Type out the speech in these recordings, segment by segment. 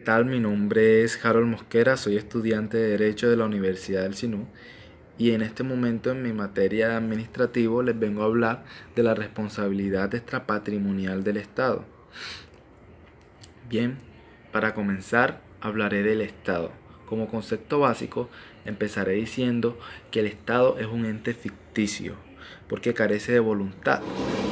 ¿Qué tal? Mi nombre es Harold Mosquera, soy estudiante de Derecho de la Universidad del SINU y en este momento en mi materia de administrativo les vengo a hablar de la responsabilidad extrapatrimonial del Estado. Bien, para comenzar hablaré del Estado. Como concepto básico empezaré diciendo que el Estado es un ente ficticio porque carece de voluntad,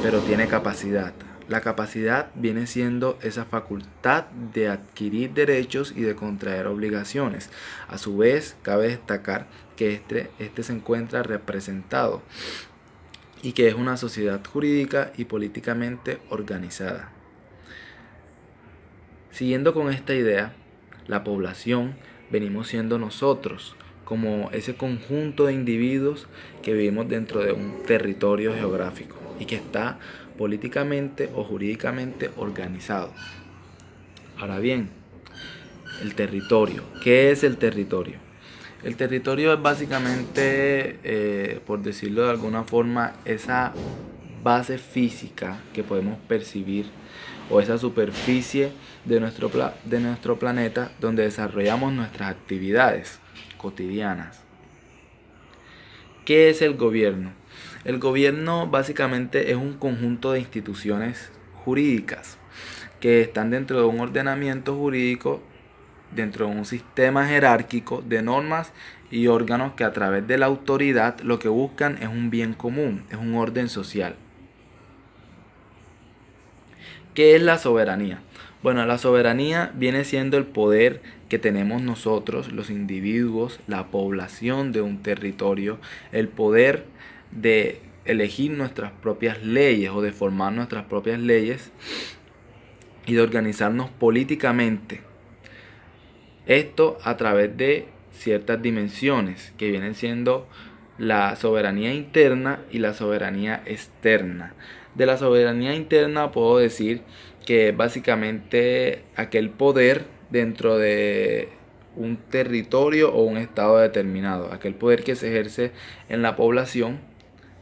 pero tiene capacidad. La capacidad viene siendo esa facultad de adquirir derechos y de contraer obligaciones. A su vez, cabe destacar que este se encuentra representado y que es una sociedad jurídica y políticamente organizada. Siguiendo con esta idea, la población venimos siendo nosotros, como ese conjunto de individuos que vivimos dentro de un territorio geográfico y que está políticamente o jurídicamente organizado. Ahora bien, el territorio. ¿Qué es el territorio? El territorio es básicamente, por decirlo de alguna forma, esa base física que podemos percibir o esa superficie de nuestro planeta donde desarrollamos nuestras actividades cotidianas. ¿Qué es el gobierno? El gobierno básicamente es un conjunto de instituciones jurídicas que están dentro de un ordenamiento jurídico, dentro de un sistema jerárquico de normas y órganos que a través de la autoridad lo que buscan es un bien común, es un orden social. ¿Qué es la soberanía? Bueno, la soberanía viene siendo el poder que tenemos nosotros, los individuos, la población de un territorio, el poder de elegir nuestras propias leyes o de formar nuestras propias leyes y de organizarnos políticamente. Esto a través de ciertas dimensiones que vienen siendo la soberanía interna y la soberanía externa. De la soberanía interna puedo decir que es básicamente aquel poder dentro de un territorio o un estado determinado, aquel poder que se ejerce en la población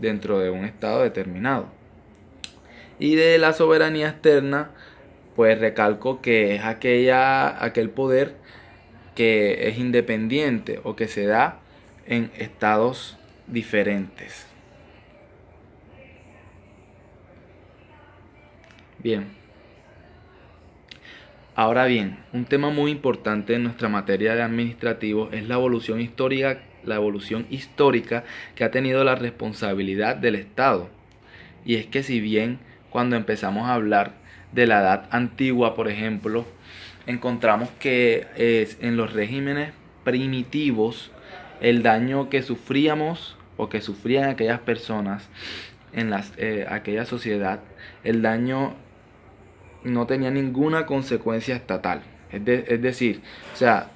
dentro de un estado determinado. Y de la soberanía externa, pues recalco que es aquel poder que es independiente o que se da en estados diferentes. Bien, ahora bien, un tema muy importante en nuestra materia de administrativo es la evolución histórica que ha tenido la responsabilidad del Estado. Y es que si bien cuando empezamos a hablar de la edad antigua, por ejemplo, encontramos que en los regímenes primitivos el daño que sufríamos o que sufrían aquellas personas en aquella sociedad, el daño no tenía ninguna consecuencia estatal. Es decir, o sea,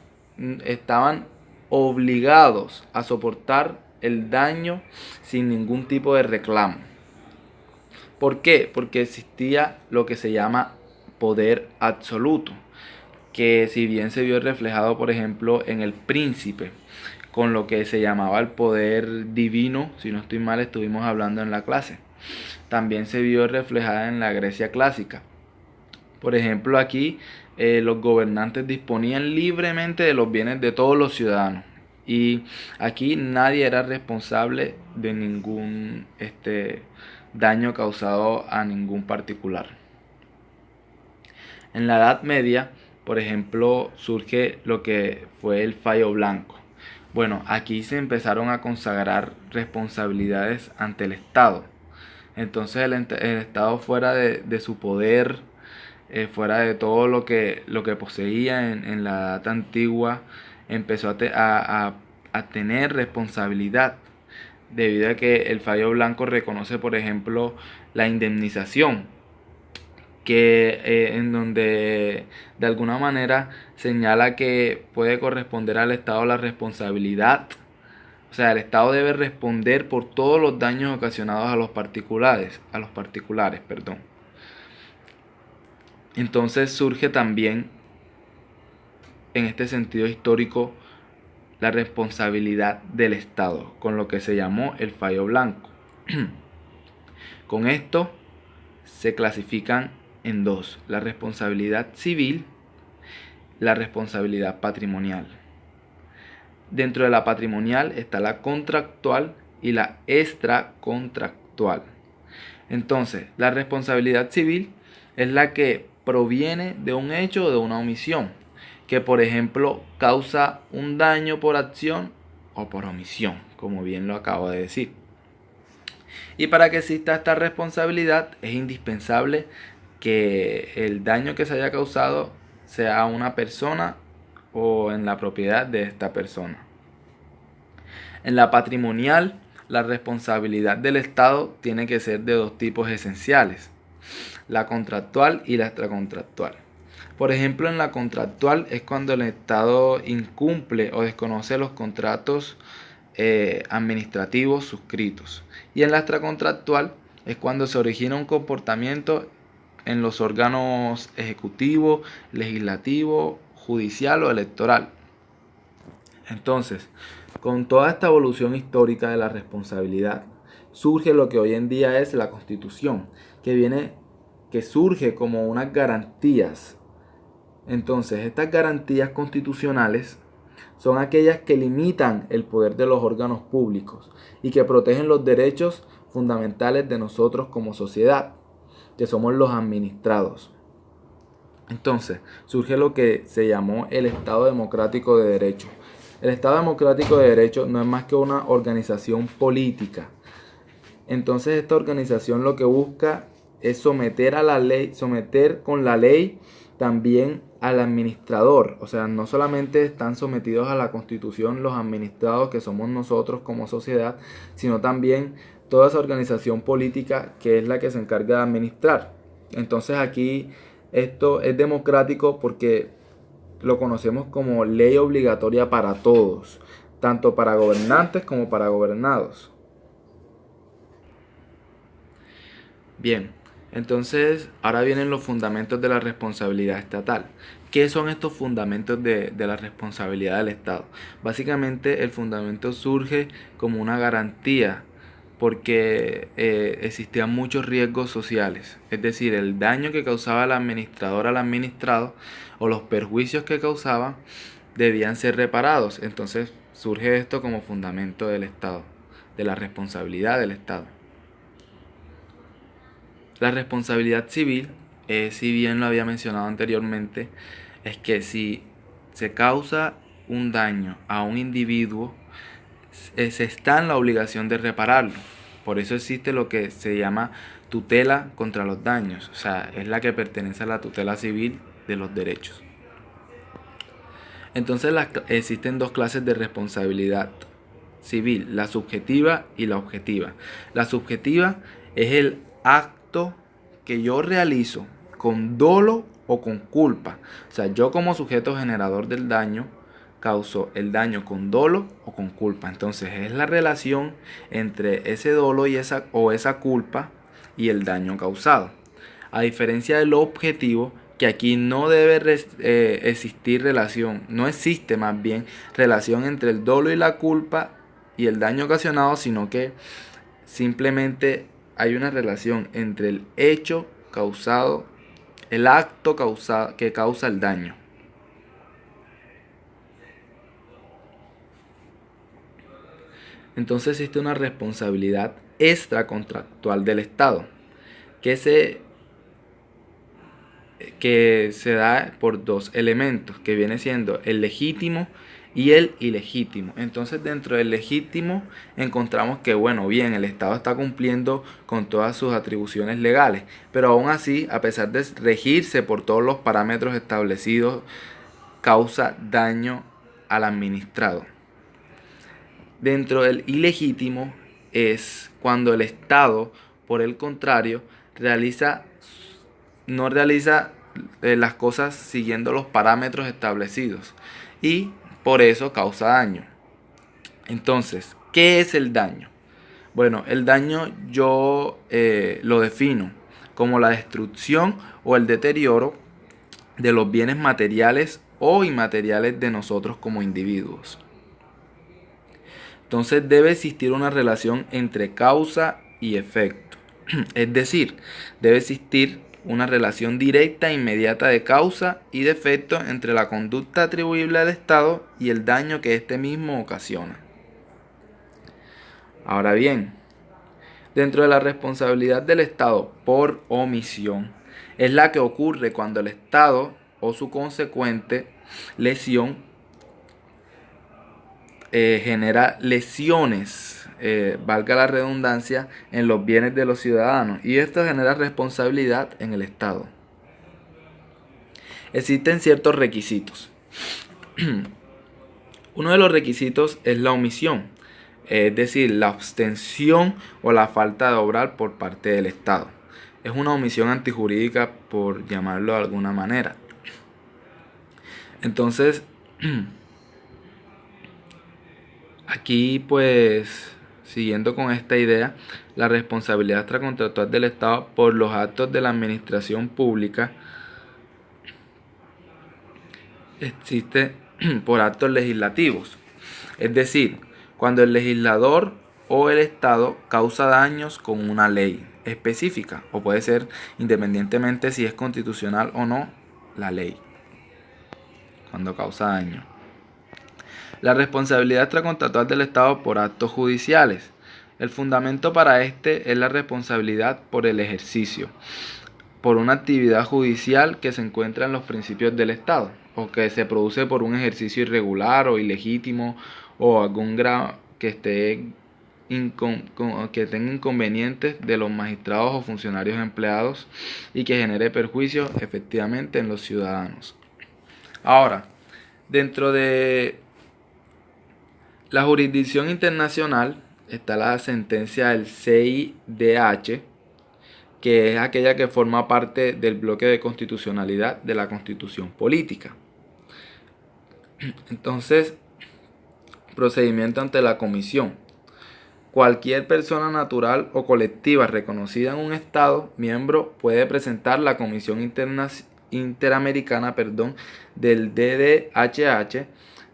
estaban obligados a soportar el daño sin ningún tipo de reclamo. ¿Por qué? Porque existía lo que se llama poder absoluto, que si bien se vio reflejado, por ejemplo, en el príncipe, con lo que se llamaba el poder divino, si no estoy mal, estuvimos hablando en la clase. También se vio reflejada en la Grecia clásica. Por ejemplo, aquí los gobernantes disponían libremente de los bienes de todos los ciudadanos. Y aquí nadie era responsable de ningún daño causado a ningún particular. En la Edad Media, por ejemplo, surge lo que fue el fallo blanco. Bueno, aquí se empezaron a consagrar responsabilidades ante el Estado. Entonces el Estado fuera de su poder, fuera de todo lo que poseía en la edad antigua, empezó a tener responsabilidad, debido a que el fallo blanco reconoce, por ejemplo, la indemnización, que en donde de alguna manera señala que puede corresponder al Estado la responsabilidad. O sea, el Estado debe responder por todos los daños ocasionados a los particulares, perdón. Entonces surge también en este sentido histórico la responsabilidad del Estado, con lo que se llamó el fallo blanco. Con esto se clasifican en dos: la responsabilidad civil la responsabilidad patrimonial. Dentro de la patrimonial está la contractual y la extracontractual. Entonces, la responsabilidad civil es la que proviene de un hecho o de una omisión, que por ejemplo causa un daño por acción o por omisión, como bien lo acabo de decir. Y para que exista esta responsabilidad es indispensable que el daño que se haya causado sea a una persona o en la propiedad de esta persona. En la patrimonial, la responsabilidad del Estado tiene que ser de dos tipos esenciales: la contractual y la extracontractual. Por ejemplo, en la contractual es cuando el Estado incumple o desconoce los contratos administrativos suscritos. Y en la extracontractual es cuando se origina un comportamiento en los órganos ejecutivo, legislativo, judicial o electoral. Entonces, con toda esta evolución histórica de la responsabilidad, surge lo que hoy en día es la Constitución, que surge como unas garantías. Entonces, estas garantías constitucionales son aquellas que limitan el poder de los órganos públicos y que protegen los derechos fundamentales de nosotros como sociedad, que somos los administrados. Entonces, surge lo que se llamó el Estado Democrático de Derecho. El Estado Democrático de Derecho no es más que una organización política. Entonces, esta organización lo que busca es someter a la ley, someter con la ley también al administrador. O sea, no solamente están sometidos a la Constitución los administrados que somos nosotros como sociedad, sino también toda esa organización política que es la que se encarga de administrar. Entonces aquí esto es democrático porque lo conocemos como ley obligatoria para todos, tanto para gobernantes como para gobernados. Bien, entonces ahora vienen los fundamentos de la responsabilidad estatal. ¿Qué son estos fundamentos de la responsabilidad del Estado? Básicamente el fundamento surge como una garantía porque existían muchos riesgos sociales, es decir, el daño que causaba el administrador al administrado o los perjuicios que causaba debían ser reparados. Entonces surge esto como fundamento del Estado, de la responsabilidad del Estado. La responsabilidad civil, si bien lo había mencionado anteriormente, es que si se causa un daño a un individuo, se está en la obligación de repararlo. Por eso existe lo que se llama tutela contra los daños, o sea, es la que pertenece a la tutela civil de los derechos. Entonces existen dos clases de responsabilidad civil, la subjetiva y la objetiva. La subjetiva es el acto que yo realizo con dolo o con culpa. O sea, yo como sujeto generador del daño causo el daño con dolo o con culpa. Entonces es la relación entre ese dolo y esa culpa y el daño causado. A diferencia del objetivo, que aquí no debe existir relación, no existe más bien relación entre el dolo y la culpa y el daño ocasionado, sino que simplemente hay una relación entre el hecho causado, el acto causado, que causa el daño. Entonces existe una responsabilidad extracontractual del Estado que se da por dos elementos, que viene siendo el legítimo y el ilegítimo. Entonces dentro del legítimo encontramos que, bueno, bien, el Estado está cumpliendo con todas sus atribuciones legales, pero aún así, a pesar de regirse por todos los parámetros establecidos, causa daño al administrado. Dentro del ilegítimo es cuando el Estado, por el contrario, no realiza las cosas siguiendo los parámetros establecidos y por eso causa daño. Entonces, ¿qué es el daño? Bueno, el daño yo lo defino como la destrucción o el deterioro de los bienes materiales o inmateriales de nosotros como individuos. Entonces debe existir una relación entre causa y efecto. Es decir, debe existir una relación directa e inmediata de causa y de efecto entre la conducta atribuible al Estado y el daño que éste mismo ocasiona. Ahora bien, dentro de la responsabilidad del Estado por omisión, es la que ocurre cuando el Estado o su consecuente lesión genera lesiones, valga la redundancia, en los bienes de los ciudadanos, y esto genera responsabilidad en el Estado. Existen ciertos requisitos. Uno de los requisitos es la omisión, es decir, la abstención o la falta de obrar por parte del Estado. Es una omisión antijurídica, por llamarlo de alguna manera. Entonces, aquí pues, siguiendo con esta idea, la responsabilidad extracontractual del Estado por los actos de la administración pública existe por actos legislativos. Es decir, cuando el legislador o el Estado causa daños con una ley específica, o puede ser independientemente si es constitucional o no la ley, cuando causa daño. La responsabilidad extracontractual del Estado por actos judiciales. El fundamento para este es la responsabilidad por el ejercicio, por una actividad judicial que se encuentra en los principios del Estado, o que se produce por un ejercicio irregular o ilegítimo, o algún grado que tenga inconvenientes de los magistrados o funcionarios empleados y que genere perjuicios efectivamente en los ciudadanos. Ahora, dentro de la jurisdicción internacional está la sentencia del CIDH, que es aquella que forma parte del bloque de constitucionalidad de la Constitución política. Entonces, procedimiento ante la comisión. Cualquier persona natural o colectiva reconocida en un Estado miembro puede presentar la Comisión Interamericana del DDHH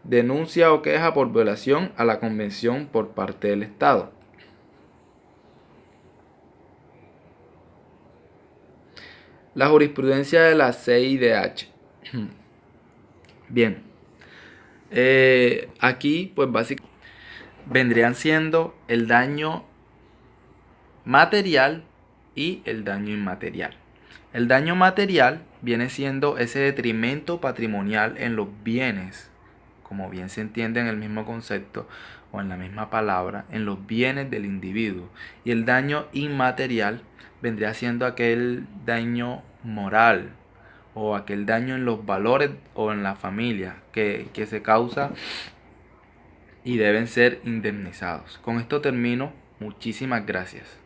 denuncia o queja por violación a la Convención por parte del Estado. La jurisprudencia de la CIDH. Bien, aquí pues básicamente vendrían siendo el daño material y el daño inmaterial. El daño material viene siendo ese detrimento patrimonial en los bienes, como bien se entiende en el mismo concepto o en la misma palabra, en los bienes del individuo. Y el daño inmaterial vendría siendo aquel daño moral o aquel daño en los valores o en la familia que se causa y deben ser indemnizados. Con esto termino. Muchísimas gracias.